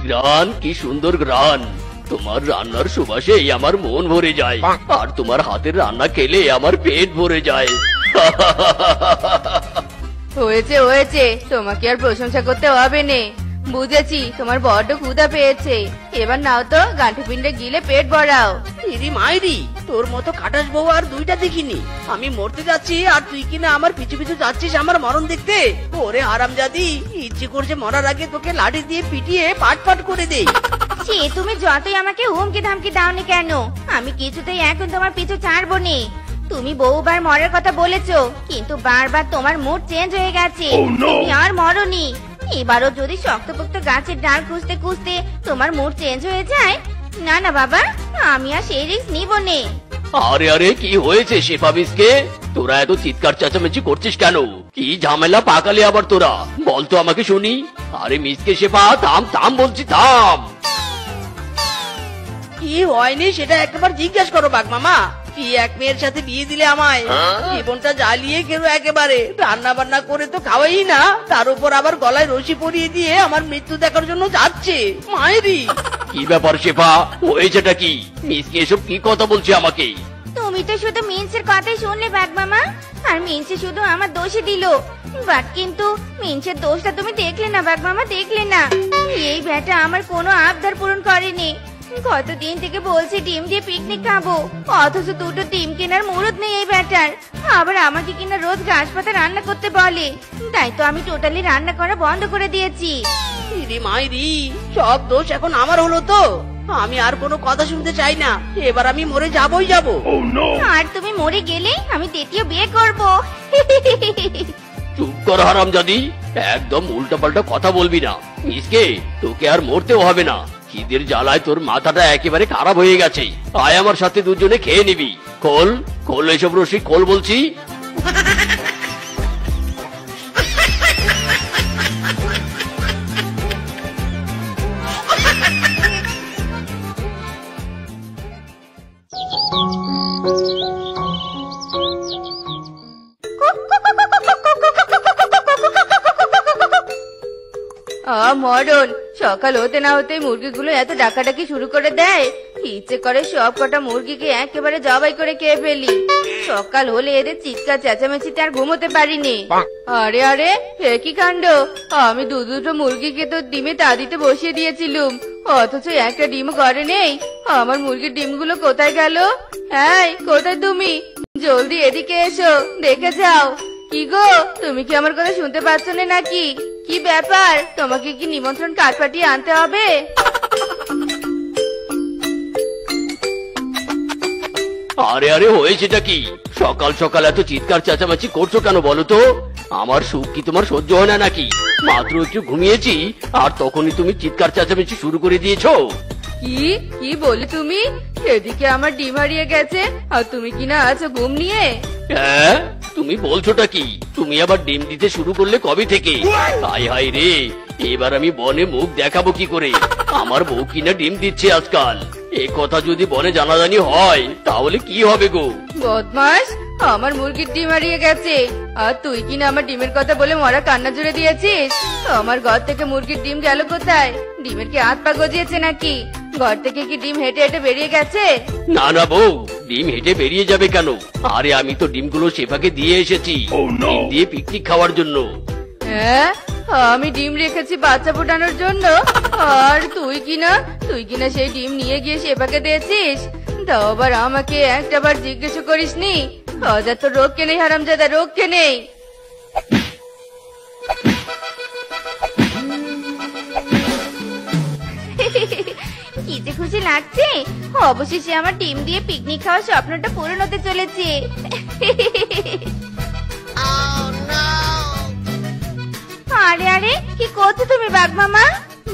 গ্রান, কি সুন্দর গ্রান! তোমার রান্নার সুবাসে আমার মন ভরে যায়, আর তোমার হাতের রান্না খেলে আমার পেট ভরে যায়। হয়েছে হয়েছে, তোমাকে আর প্রশংসা করতে হবে নে। বুঝেছি তোমার বড্ড ক্ষুধা পেয়েছে, এবার নাও তো গাঁঠে পিণ্ডে গিলে পেট ভরাও। ইরি মাইরি, তোর মতো খাটাস বউ আর দুইটা দেখিনি। আমি মরতে যাচ্ছি আর তুই কিনা আমার পিছু পিছু যাচ্ছিস আমার মরণ দেখতে। ওরে হারামজাদি, ইচ্ছে করছে মরার আগে তোকে লাঠি দিয়ে পিটিয়ে পাট পাট করে দেই। সে তুমি যতই আমাকে হুমকি ধামকি দাওনি কেন, আমি কিছুতেই এখন তোমার পিছু ছাড়বো নি। তুমি বহুবার মরার কথা বলেছো, কিন্তু বারবার তোমার মুড চেঞ্জ হয়ে গেছে। তুমি আর মরনি। এবারও যদি শক্তপোক্ত গাছের ডাল খুঁজতে খুঁজতে তোমার মুড চেঞ্জ হয়ে যায়, না না বাবা, আমি আর সেই রিস্ক নিব নে। আরে আরে, কি হয়েছে শেফা মিসকে? তোরা এত চিৎকার চেঁচামেচি করছিস কেন? কি ঝামেলা পাকালে আবার তোরা? বলতো আমাকে শুনি। আরে মিসকে শেফা, থাম থাম বলছি, থাম। কি হয়নি সেটা একবার জিজ্ঞেস করো বাঘ মামা। কি এক মেয়ের সাথে বিয়ে দিলে আমায়? জীবনটা জ্বালিয়ে খেলো একেবারে। রান্না বান্না করে তো খাওয়াই না, তার উপর আবার গলায় রশি পরিয়ে দিয়ে আমার মৃত্যু দেখার জন্য যাচ্ছে। মায়েরি, কি ব্যাপার শেফা, হয়েছেটা কি? মিসকে এসব কি কথা বলছে আমাকে? তুমি তো শুধু মিন্সের কথাই শুনলে বাঘ মামা, আর মিন্সে শুধু আমার দোষই দিল। বাট কিন্তু মিন্সের দোষটা তুমি দেখলে না বাঘ মামা, দেখলে না? এই ব্যাটা আমার কোনো আবদার পূরণ করেনি। কতদিন থেকে বলছি ডিম দিয়ে পিকনিক খাবো, অথচ দুটো ডিম কেনার মুরত নেই এই ব্যাটার। আবার আমাকে কিনা রোজ ঘাস পাতা রান্না করতে বলে, তাই তো আমি টোটালি রান্না করা বন্ধ করে দিয়েছি। ইরি মাইরি, সব দোষ এখন আমার হলো তো। আমি আর কোনো কথা শুনতে চাই না, এবার আমি মরে যাবই যাবো। আর তুমি মরে গেলে আমি দ্বিতীয় বিয়ে করবো। চুপ কর হারামজাদি, একদম উল্টাপাল্টা কথা বলবি না। মিসকে, তোকে আর মরতেও হবে না। খিদের জ্বালায় তোর মাথাটা একেবারে খারাপ হয়ে গেছে। আয় আমার সাথে দুজনে খেয়ে নিবি। খোল খোল এসব রশি, খোল বলছি। মরণ, সকাল হতে না হতে মুরগিগুলো এত ডাকাডাকি শুরু করে দেয়। ইচ্ছে করে সব কটা মুরগিকে একেবারে জবাই করে খেয়ে ফেলি। সকাল হলে এদের চিৎকার চেঁচামেচিতে আর ঘুমোতে পারিনি। আরে আরে, কি কাণ্ড! আমি দুটো মুরগিকে তো ডিমে তা দিতে বসিয়ে দিয়েছিলুম, অথচ একটা ডিমও ঘরে নেই। আমার মুরগির ডিমগুলো কোথায় গেল? হ্যাঁ, কোথায় তুমি? জলদি এদিকে এসো, দেখে যাও। কি গো, তুমি কি আমার কথা শুনতে পাচ্ছ না নাকি? কি ব্যাপার, তোমাকে কি নিমন্ত্রণ কার্ড পাঠিয়ে আনতে হবে? আরে আরে, হয়েছেটা কি? সকাল সকাল এত চিৎকার চেঁচামেচি করছো কেন বলো তো? আমার সুখ কি তোমার সহ্য হয় না নাকি? মাত্র একটু ঘুমিয়েছি আর তখনই তুমি চিৎকার চেঁচামেচি শুরু করে দিয়েছো। কি কি বলি তুমি? এদিকে আমার ডিম হারিয়ে গেছে আর তুমি কিনা আছো ঘুম নিয়ে। হ্যাঁ, তুমি বলছোটা কি? তুমি আবার ডিম দিতে শুরু করলে কবে থেকে? হায় হায় রে, এবার আমি বনে মুখ দেখাবো কি করে? আমার বউ কিনা ডিম দিচ্ছে আজকাল। এ কথা যদি বনে জানাজানি হয় তাহলে কি হবে গো? বদমাস, আমার মুরগির ডিম হারিয়ে গেছে আর তুই কিনা আমার ডিমের কথা বলে মরা কান্না জুড়ে দিয়েছিস। আমার ঘর থেকে মুরগির ডিম গেল কোথায়? ডিমের কি হাত পা গজিয়েছে নাকি? ঘর থেকে কি ডিম হেঁটে হেঁটে বেরিয়ে গেছে? না না বউ, ডিম হেঁটে বেরিয়ে যাবে কেন? আরে আমি তো ডিমগুলো শেফাকে দিয়ে এসেছি ডিম দিয়ে পিকনিক খাওয়ার জন্য। হ্যাঁ, আমি ডিম রেখেছি বাচ্চা ফোটানোর জন্য, আর তুই কিনা সেই ডিম নিয়ে গিয়ে শেফাকে দিয়েছিস। তাও আবার আমাকে একটাবার জিজ্ঞেস করিসনি। অযথা রোগ কে নেই হারামজাদা, রোগ কে নেই। কি যে খুশি লাগছে, অবশেষে আমার ডিম দিয়ে পিকনিক খাওয়ার স্বপ্নটা পূরণ হতে চলেছে। আরে আরে, কি করছো তুমি বাঘ মামা?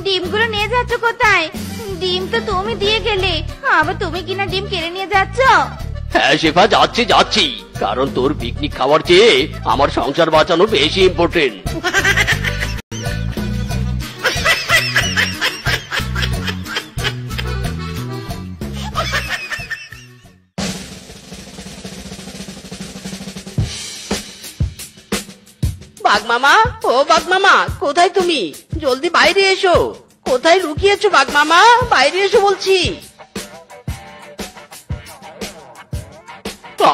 ডিমগুলো নিয়ে যাচ্ছ কোথায়? ডিম তো তুমি দিয়ে গেলে, আবার তুমি কিনা ডিম কেড়ে নিয়ে যাচ্ছ? হ্যাঁ শেফা, যাচ্ছি যাচ্ছি, কারণ তোর পিকনিক খাওয়ার চেয়ে আমার সংসার বাঁচানো বেশি ইম্পর্টেন্ট। বাঘ মামা, ও বাঘ মামা, কোথায় তুমি? জলদি বাইরে এসো। কোথায় লুকিয়েছো বাঘ মামা? বাইরে এসো বলছি।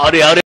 আরে আরে